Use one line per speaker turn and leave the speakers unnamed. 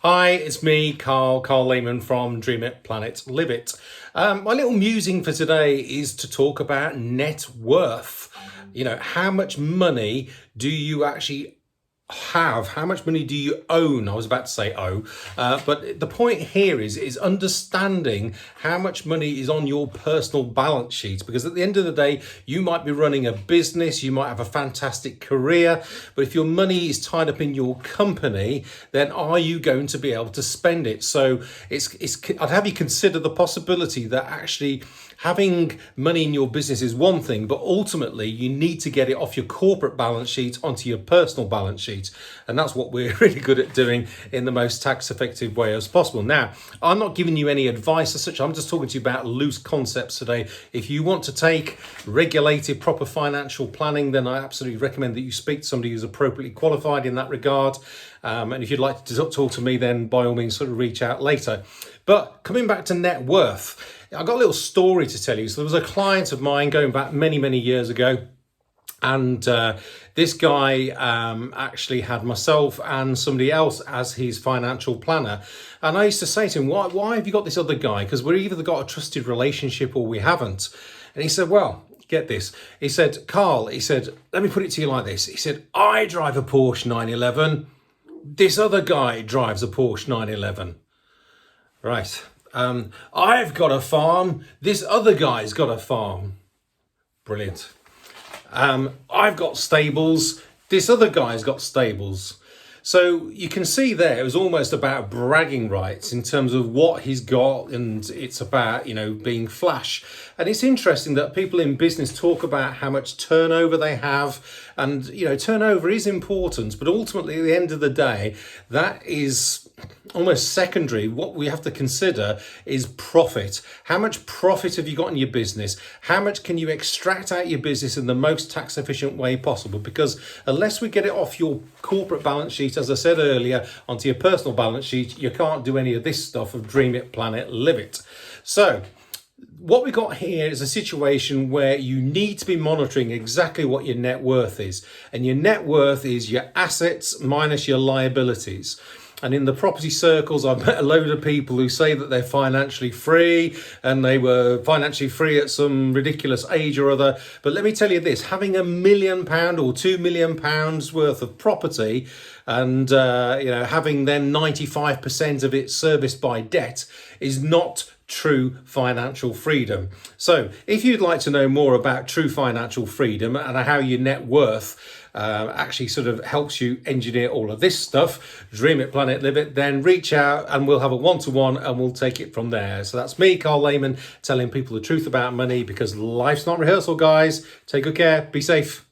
Hi, it's me, Carl Lehman from Dream It, Planet, Live It. My little musing for today is to talk about net worth. You know, how much money do you actually have? How much money do you own? I was about to say owe, but the point here is understanding how much money is on your personal balance sheet, because at the end of the day, you might be running a business, you might have a fantastic career, but if your money is tied up in your company, then are you going to be able to spend it? So I'd have you consider the possibility that actually having money in your business is one thing, but ultimately you need to get it off your corporate balance sheet onto your personal balance sheet. And that's what we're really good at doing in the most tax effective way as possible. Now, I'm not giving you any advice as such. I'm just talking to you about loose concepts today. If you want to take regulated, proper financial planning, then I absolutely recommend that you speak to somebody who's appropriately qualified in that regard. And if you'd like to talk to me, then by all means sort of reach out later. But coming back to net worth, I've got a little story to tell you. So there was a client of mine going back many years ago, and this guy actually had myself and somebody else as his financial planner. And I used to say to him, why have you got this other guy? Because we've either got a trusted relationship or we haven't. And he said, well, get this. He said, Carl, he said, let me put it to you like this. He said, I drive a Porsche 911. This other guy drives a Porsche 911. Right. I've got a farm. This other guy's got a farm. Brilliant. I've got stables. This other guy's got stables. So you can see there, it was almost about bragging rights in terms of what he's got, and it's about, you know, being flash. And it's interesting that people in business talk about how much turnover they have, and, you know, turnover is important, but ultimately at the end of the day, that is almost secondary. What we have to consider is profit. How much profit have you got in your business? How much can you extract out your business in the most tax efficient way possible? Because unless we get it off your corporate balance sheet, as I said earlier, onto your personal balance sheet, you can't do any of this stuff of Dream It, Planet, Live It. So what we got here is a situation where you need to be monitoring exactly what your net worth is. And your net worth is your assets minus your liabilities. And in the property circles, I've met a load of people who say that they're financially free, and they were financially free at some ridiculous age or other. But let me tell you this, having £1 million or £2 million worth of property, and having then 95% of it serviced by debt is not true financial freedom. So if you'd like to know more about true financial freedom and how your net worth actually sort of helps you engineer all of this stuff, Dream It, Planet, Live It, then reach out and we'll have a one-to-one and we'll take it from there. So that's me, Carl Lehman, telling people the truth about money, because life's not rehearsal, guys. Take good care. Be safe.